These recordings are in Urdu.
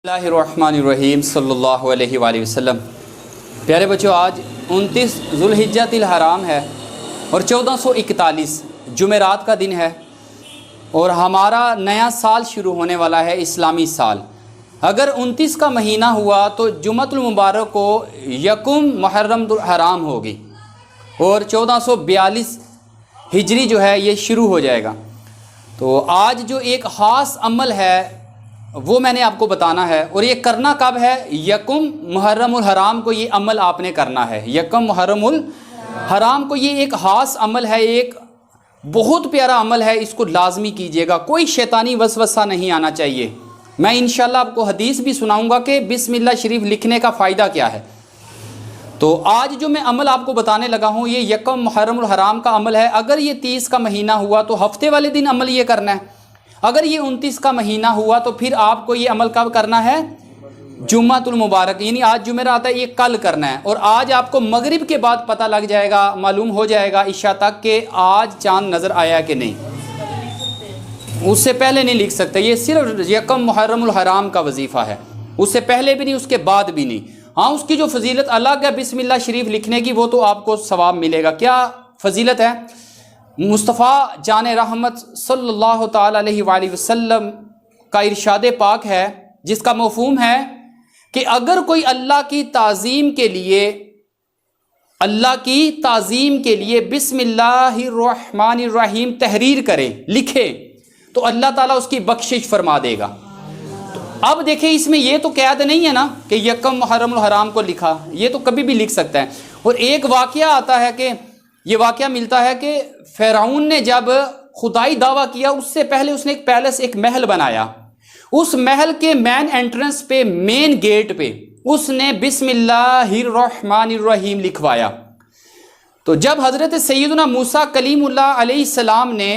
اللہ الرحمن الرحیم صلی اللہ علیہ وآلہ وسلم۔ پیارے بچوں، آج 29 ذوالحجۃ الحرام ہے اور 1441 جمعرات کا دن ہے اور ہمارا نیا سال شروع ہونے والا ہے، اسلامی سال۔ اگر 29 کا مہینہ ہوا تو جمعۃ المبارک کو یکم محرم الحرام ہوگی اور 1442 ہجری جو ہے یہ شروع ہو جائے گا۔ تو آج جو ایک خاص عمل ہے وہ میں نے آپ کو بتانا ہے، اور یہ کرنا کب ہے؟ یکم محرم الحرام کو یہ عمل آپ نے کرنا ہے۔ یکم محرم الحرام کو یہ ایک خاص عمل ہے، ایک بہت پیارا عمل ہے، اس کو لازمی کیجیے گا، کوئی شیطانی وسوسہ نہیں آنا چاہیے۔ میں انشاءاللہ آپ کو حدیث بھی سناؤں گا کہ بسم اللہ شریف لکھنے کا فائدہ کیا ہے۔ تو آج جو میں عمل آپ کو بتانے لگا ہوں یہ یکم محرم الحرام کا عمل ہے۔ اگر یہ 30 کا مہینہ ہوا تو ہفتے والے دن عمل یہ کرنا ہے۔ اگر یہ 29 کا مہینہ ہوا تو پھر آپ کو یہ عمل کب کرنا ہے؟ جمعۃ المبارک، یعنی آج جمعرات ہے، یہ کل کرنا ہے۔ اور آج آپ کو مغرب کے بعد پتہ لگ جائے گا، معلوم ہو جائے گا عشاء تک کہ آج چاند نظر آیا کہ نہیں۔ اس سے پہلے نہیں لکھ سکتے، یہ صرف یکم محرم الحرام کا وظیفہ ہے، اس سے پہلے بھی نہیں، اس کے بعد بھی نہیں۔ ہاں، اس کی جو فضیلت الگ ہے بسم اللہ شریف لکھنے کی، وہ تو آپ کو ثواب ملے گا۔ کیا فضیلت ہے؟ مصطفیٰ جان رحمت صلی اللہ تعالیٰ علیہ وآلہ وسلم کا ارشاد پاک ہے، جس کا مفہوم ہے کہ اگر کوئی اللہ کی تعظیم کے لیے بسم اللہ الرحمن الرحیم تحریر کرے، لکھے، تو اللہ تعالیٰ اس کی بخشش فرما دے گا۔ تو اب دیکھیں، اس میں یہ تو قید نہیں ہے نا کہ یکم محرم الحرام کو لکھا، یہ تو کبھی بھی لکھ سکتا ہے۔ اور ایک واقعہ آتا ہے کہ یہ واقعہ ملتا ہے کہ فرعون نے جب خدائی دعویٰ کیا، اس سے پہلے اس نے ایک پیلس، ایک محل بنایا۔ اس محل کے مین انٹرنس پہ، مین گیٹ پہ اس نے بسم اللہ الرحمن الرحیم لکھوایا۔ تو جب حضرت سیدنا موسیٰ کلیم اللہ علیہ السلام نے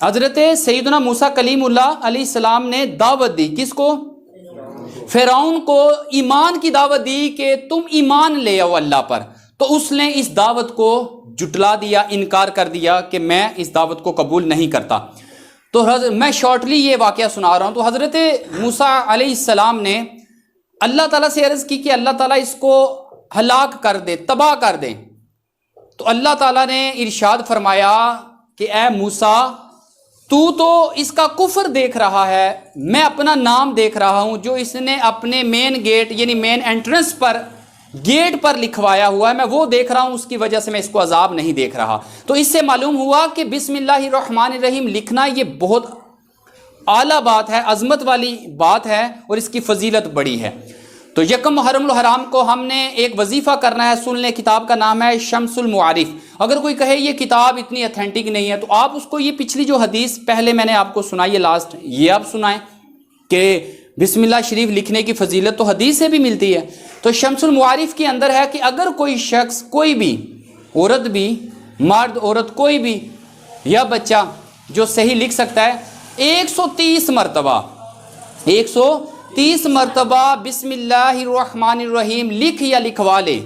حضرت سیدنا موسیٰ کلیم اللہ علیہ السلام نے دعوت دی، کس کو؟ فرعون کو ایمان کی دعوت دی کہ تم ایمان لے آؤ اللہ پر۔ تو اس نے اس دعوت کو جٹلا دیا، انکار کر دیا کہ میں اس دعوت کو قبول نہیں کرتا۔ تو میں شارٹلی یہ واقعہ سنا رہا ہوں۔ تو حضرت موسیٰ علیہ السلام نے اللہ تعالیٰ سے عرض کی کہ اللہ تعالیٰ اس کو ہلاک کر دے، تباہ کر دے۔ تو اللہ تعالیٰ نے ارشاد فرمایا کہ اے موسیٰ، تو اس کا کفر دیکھ رہا ہے، میں اپنا نام دیکھ رہا ہوں جو اس نے اپنے مین گیٹ یعنی مین انٹرنس پر، گیٹ پر لکھوایا ہوا ہے، میں وہ دیکھ رہا ہوں، اس کی وجہ سے میں اس کو عذاب نہیں دیکھ رہا۔ تو اس سے معلوم ہوا کہ بسم اللہ الرحمن الرحیم لکھنا یہ بہت اعلیٰ بات ہے، عظمت والی بات ہے، اور اس کی فضیلت بڑی ہے۔ تو یکم محرم الحرام کو ہم نے ایک وظیفہ کرنا ہے، سن لیں، کتاب کا نام ہے شمس المعارف۔ اگر کوئی کہے یہ کتاب اتنی اتھینٹک نہیں ہے تو آپ اس کو یہ پچھلی جو حدیث پہلے میں نے آپ کو سنائی ہے، لاسٹ یہ آپ سنائیں کہ بسم اللہ شریف لکھنے کی فضیلت تو حدیث سے بھی ملتی ہے۔ تو شمس المعارف کے اندر ہے کہ اگر کوئی شخص، کوئی بھی عورت بھی، مرد عورت کوئی بھی یا بچہ جو صحیح لکھ سکتا ہے، 130 مرتبہ بسم اللہ الرحمن الرحیم لکھ یا لکھوا لے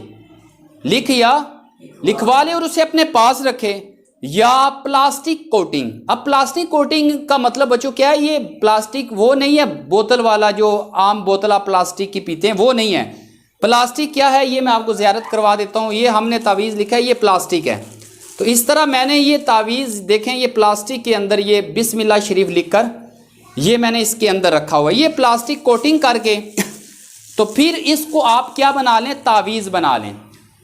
اور اسے اپنے پاس رکھے، یا پلاسٹک کوٹنگ۔ اب پلاسٹک کوٹنگ کا مطلب بچوں کیا ہے؟ یہ پلاسٹک وہ نہیں ہے بوتل والا، جو عام بوتل آپ پلاسٹک کی پیتے ہیں، وہ نہیں ہے۔ پلاسٹک کیا ہے یہ میں آپ کو زیارت کروا دیتا ہوں۔ یہ ہم نے تعویذ لکھا ہے، یہ پلاسٹک ہے۔ تو اس طرح میں نے یہ تعویذ دیکھیں، یہ پلاسٹک کے اندر یہ بسم اللہ شریف لکھ کر یہ میں نے اس کے اندر رکھا ہوا ہے، یہ پلاسٹک کوٹنگ کر کے تو پھر اس کو آپ کیا بنا لیں؟ تعویذ بنا لیں۔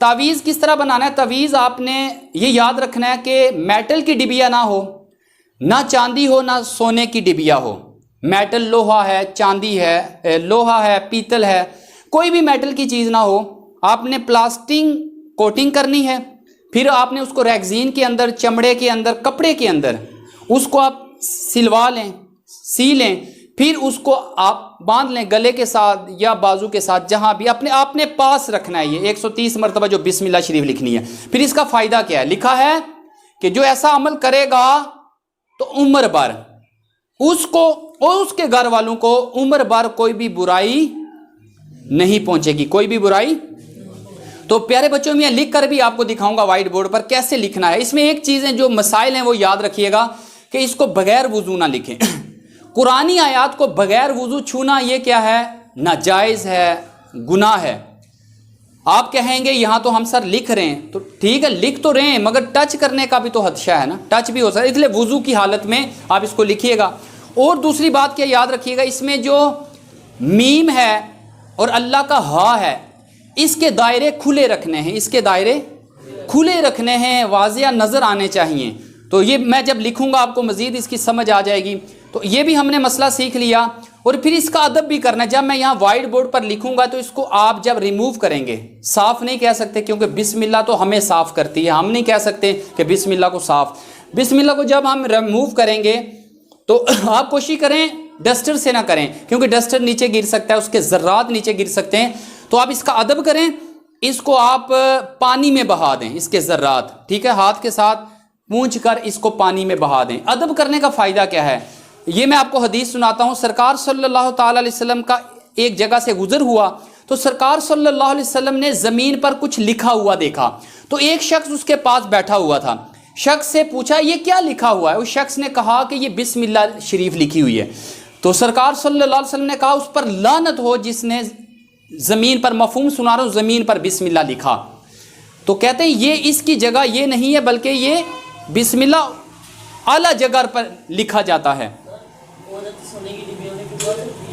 تعویذ کس طرح بنانا ہے؟ تعویذ آپ نے یہ یاد رکھنا ہے کہ میٹل کی ڈبیا نہ ہو، نہ چاندی ہو، نہ سونے کی ڈبیا ہو۔ میٹل لوہا ہے، چاندی ہے، لوہا ہے، پیتل ہے، کوئی بھی میٹل کی چیز نہ ہو۔ آپ نے پلاسٹک کوٹنگ کرنی ہے، پھر آپ نے اس کو ریگزین کے اندر، چمڑے کے اندر، کپڑے کے اندر اس کو آپ سلوا لیں، سی لیں، پھر اس کو آپ باندھ لیں گلے کے ساتھ یا بازو کے ساتھ، جہاں بھی اپنے پاس رکھنا ہے۔ یہ 130 مرتبہ جو بسم اللہ شریف لکھنی ہے۔ پھر اس کا فائدہ کیا ہے؟ لکھا ہے کہ جو ایسا عمل کرے گا تو عمر بھر اس کو اور اس کے گھر والوں کو عمر بھر کوئی بھی برائی نہیں پہنچے گی، کوئی بھی برائی۔ تو پیارے بچوں، میں لکھ کر بھی آپ کو دکھاؤں گا وائٹ بورڈ پر کیسے لکھنا ہے۔ اس میں ایک چیزیں جو مسائل ہیں وہ یاد رکھیے گا کہ اس کو بغیر وضو نہ لکھیں۔ قرآنی آیات کو بغیر وضو چھونا یہ کیا ہے؟ ناجائز ہے، گناہ ہے۔ آپ کہیں گے یہاں تو ہم سر لکھ رہے ہیں، تو ٹھیک ہے لکھ تو رہے ہیں مگر ٹچ کرنے کا بھی تو خدشہ ہے نا، ٹچ بھی ہو سکتا ہے، اس لیے وضو کی حالت میں آپ اس کو لکھیے گا۔ اور دوسری بات کیا یاد رکھیے گا، اس میں جو میم ہے اور اللہ کا ہا ہے، اس کے دائرے کھلے رکھنے ہیں، اس کے دائرے کھلے رکھنے ہیں، واضح نظر آنے چاہیے۔ تو یہ میں جب لکھوں گا آپ کو مزید اس کی سمجھ آ جائے گی۔ تو یہ بھی ہم نے مسئلہ سیکھ لیا، اور پھر اس کا ادب بھی کرنا ہے۔ جب میں یہاں وائٹ بورڈ پر لکھوں گا تو اس کو آپ جب ریموو کریں گے، صاف نہیں کہہ سکتے کیونکہ بسم اللہ تو ہمیں صاف کرتی ہے، ہم نہیں کہہ سکتے کہ بسم اللہ کو صاف۔ بسم اللہ کو جب ہم ریموو کریں گے تو آپ کوشش کریں ڈسٹر سے نہ کریں، کیونکہ ڈسٹر نیچے گر سکتا ہے، اس کے ذرات نیچے گر سکتے ہیں۔ تو آپ اس کا ادب کریں، اس کو آپ پانی میں بہا دیں، اس کے ذرات، ٹھیک ہے، ہاتھ کے ساتھ پونچھ کر اس کو پانی میں بہا دیں۔ ادب کرنے کا فائدہ کیا ہے؟ یہ میں آپ کو حدیث سناتا ہوں۔ سرکار صلی اللہ تعالیٰ علیہ وسلم کا ایک جگہ سے گزر ہوا تو سرکار صلی اللہ علیہ وسلم نے زمین پر کچھ لکھا ہوا دیکھا، تو ایک شخص اس کے پاس بیٹھا ہوا تھا۔ شخص سے پوچھا یہ کیا لکھا ہوا ہے؟ اس شخص نے کہا کہ یہ بسم اللہ شریف لکھی ہوئی ہے۔ تو سرکار صلی اللہ علیہ وسلم نے کہا اس پر لعنت ہو جس نے زمین پر، مفہوم سنا رہا ہوں، زمین پر بسم اللہ لکھا۔ تو کہتے ہیں یہ اس کی جگہ یہ نہیں ہے، بلکہ یہ بسم اللہ اعلیٰ جگہ پر لکھا جاتا ہے۔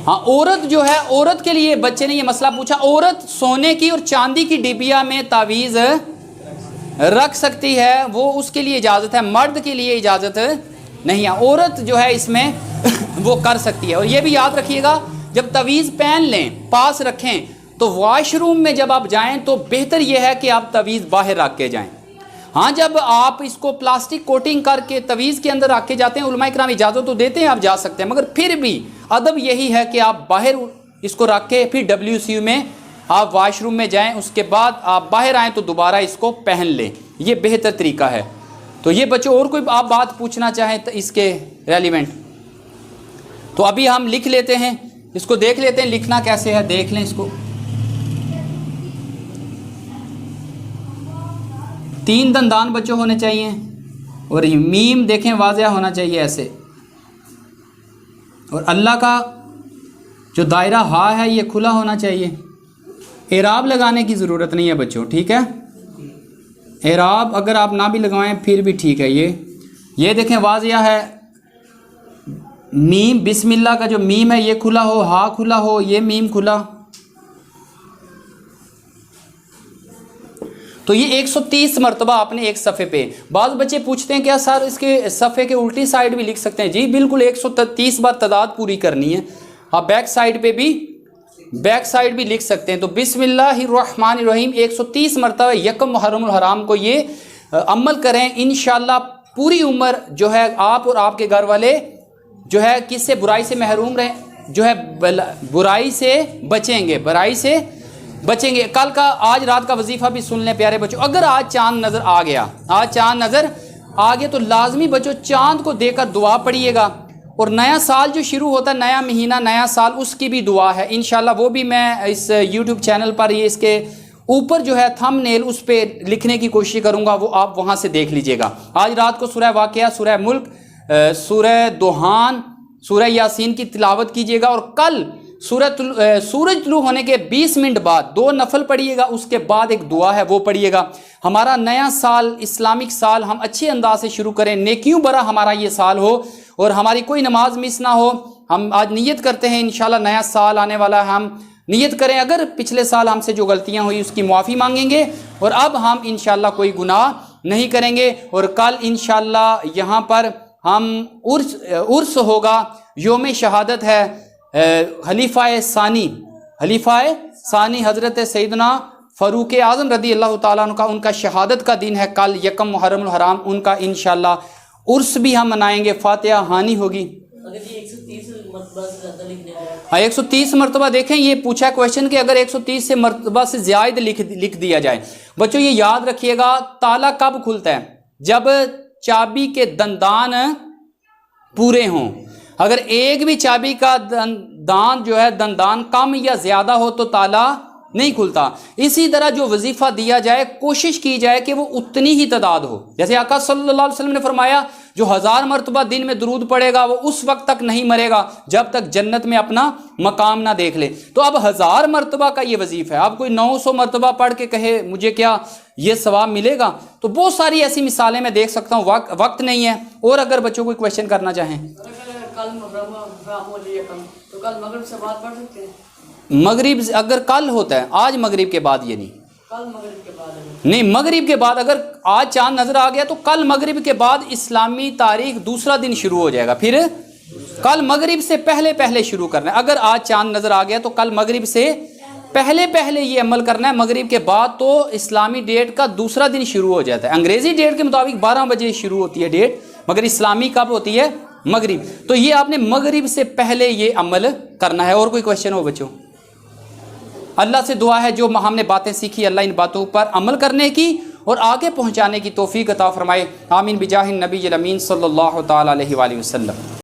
ہاں عورت جو ہے، عورت کے لیے بچے نے یہ مسئلہ پوچھا، عورت سونے کی اور چاندی کی ڈبیا میں تعویذ رکھ سکتی ہے، وہ اس کے لیے اجازت ہے، مرد کے لیے اجازت نہیں ہے۔ عورت جو ہے اس میں وہ کر سکتی ہے۔ اور یہ بھی یاد رکھیے گا جب تعویذ پہن لیں، پاس رکھیں، تو واش روم میں جب آپ جائیں تو بہتر یہ ہے کہ آپ تعویذ باہر رکھ کے جائیں۔ ہاں جب آپ اس کو پلاسٹک کوٹنگ کر کے تعویذ کے اندر رکھ کے جاتے ہیں، علماء کرام اجازت تو دیتے ہیں آپ جا سکتے ہیں، مگر پھر بھی ادب یہی ہے کہ آپ باہر اس کو رکھ کے پھر WCU میں آپ واش روم میں جائیں، اس کے بعد آپ باہر آئیں تو دوبارہ اس کو پہن لیں، یہ بہتر طریقہ ہے۔ تو یہ بچوں اور کوئی آپ بات پوچھنا چاہیں تو اس کے ریلیونٹ تو ابھی ہم لکھ لیتے ہیں، اس کو دیکھ لیتے ہیں لکھنا کیسے ہے، دیکھ لیں اس کو۔ 3 دندان بچوں ہونے چاہیے، اور میم دیکھیں واضح ہونا چاہیے ایسے، اور اللہ کا جو دائرہ ہا ہے یہ کھلا ہونا چاہیے۔ اعراب لگانے کی ضرورت نہیں ہے بچوں، ٹھیک ہے، اعراب اگر آپ نہ بھی لگوائیں پھر بھی ٹھیک ہے۔ یہ دیکھیں واضح ہے، میم بسم اللہ کا جو میم ہے یہ کھلا ہو، ہا کھلا ہو، یہ میم کھلا، تو یہ 130 مرتبہ آپ نے ایک صفحے پہ۔ بعض بچے پوچھتے ہیں کیا سر اس کے صفحے کے الٹی سائڈ بھی لکھ سکتے ہیں؟ جی بالکل، 130 بار تعداد پوری کرنی ہے، آپ بیک سائڈ پہ بھی لکھ سکتے ہیں۔ تو بسم اللہ الرحمن الرحیم 130 مرتبہ یکم محرم الحرام کو یہ عمل کریں، انشاءاللہ پوری عمر جو ہے آپ اور آپ کے گھر والے جو ہے کس سے برائی سے محروم رہیں، جو ہے برائی سے بچیں گے، برائی سے بچیں گے۔ کل کا آج رات کا وظیفہ بھی سن لیں پیارے بچوں، اگر آج چاند نظر آ گیا، آج چاند نظر آ گیا تو لازمی بچوں چاند کو دیکھ کر دعا پڑھیے گا، اور نیا سال جو شروع ہوتا ہے، نیا مہینہ، نیا سال، اس کی بھی دعا ہے انشاءاللہ، وہ بھی میں اس YouTube چینل پر یہ اس کے اوپر جو ہے تھم نیل اس پہ لکھنے کی کوشش کروں گا، وہ آپ وہاں سے دیکھ لیجئے گا۔ آج رات کو سورہ واقعہ، سورہ ملک، سورہ دوحان، سورہ یاسین کی تلاوت کیجئے گا، اور کل سورج طلوع ہونے کے 20 منٹ بعد 2 نفل پڑھیے گا، اس کے بعد ایک دعا ہے وہ پڑھیے گا۔ ہمارا نیا سال، اسلامک سال ہم اچھے انداز سے شروع کریں، نیکیوں بھرا ہمارا یہ سال ہو، اور ہماری کوئی نماز مس نہ ہو۔ ہم آج نیت کرتے ہیں انشاءاللہ نیا سال آنے والا ہے، ہم نیت کریں اگر پچھلے سال ہم سے جو غلطیاں ہوئی اس کی معافی مانگیں گے، اور اب ہم انشاءاللہ کوئی گناہ نہیں کریں گے۔ اور کل انشاءاللہ یہاں پر ہم عرس ہوگا، یوم شہادت ہے خلیفہ ثانی حضرت سیدنا فاروق اعظم رضی اللہ تعالیٰ عنہ کا، ان کا شہادت کا دن ہے کل یکم محرم الحرام، ان کا انشاءاللہ عرس بھی ہم منائیں گے، فاتحہ ہانی ہوگی۔ اگر یہ 130 مرتبہ سے زیادہ لکھنے کا ہے، ہاں 130 مرتبہ، دیکھیں یہ پوچھا ہے کویشچن کہ اگر 130 سے مرتبہ سے زیادہ لکھ دیا جائے۔ بچوں یہ یاد رکھیے گا، تالا کب کھلتا ہے؟ جب چابی کے دندان پورے ہوں۔ اگر ایک بھی چابی کا دندان کم یا زیادہ ہو تو تالا نہیں کھلتا۔ اسی طرح جو وظیفہ دیا جائے کوشش کی جائے کہ وہ اتنی ہی تعداد ہو، جیسے آقا صلی اللہ علیہ وسلم نے فرمایا جو 1000 مرتبہ دن میں درود پڑھے گا وہ اس وقت تک نہیں مرے گا جب تک جنت میں اپنا مقام نہ دیکھ لے۔ تو اب 1000 مرتبہ کا یہ وظیفہ ہے، اب کوئی 900 مرتبہ پڑھ کے کہے مجھے کیا یہ ثواب ملے گا؟ تو بہت ساری ایسی مثالیں میں دیکھ سکتا ہوں، وقت نہیں ہے۔ اور اگر بچوں کوئی کویشچن کرنا چاہیں، کل رام ہو جائے کم تو کل مغرب سے بعد پڑھ سکتے ہیں؟ مغرب اگر کل ہوتا ہے، آج مغرب کے بعد یہ نہیں، کل مغرب کے بعد نہیں مغرب کے بعد، اگر آج چاند نظر آ گیا تو کل مغرب کے بعد اسلامی تاریخ دوسرا دن شروع ہو جائے گا، پھر کل مغرب سے پہلے شروع کرنا ہے۔ اگر آج چاند نظر آ گیا تو کل مغرب سے پہلے یہ عمل کرنا ہے، مغرب کے بعد تو اسلامی ڈیٹ کا دوسرا دن شروع ہو جاتا ہے۔ انگریزی ڈیٹ کے مطابق 12 بجے شروع ہوتی ہے ڈیٹ، مگر اسلامی کب ہوتی ہے؟ مغرب۔ تو یہ آپ نے مغرب سے پہلے یہ عمل کرنا ہے۔ اور کوئی کویشچن ہو بچوں؟ اللہ سے دعا ہے جو ہم نے باتیں سیکھی اللہ ان باتوں پر عمل کرنے کی اور آگے پہنچانے کی توفیق عطا فرمائے، آمین بجاہ النبی الامین صلی اللہ تعالی علیہ وآلہ وسلم۔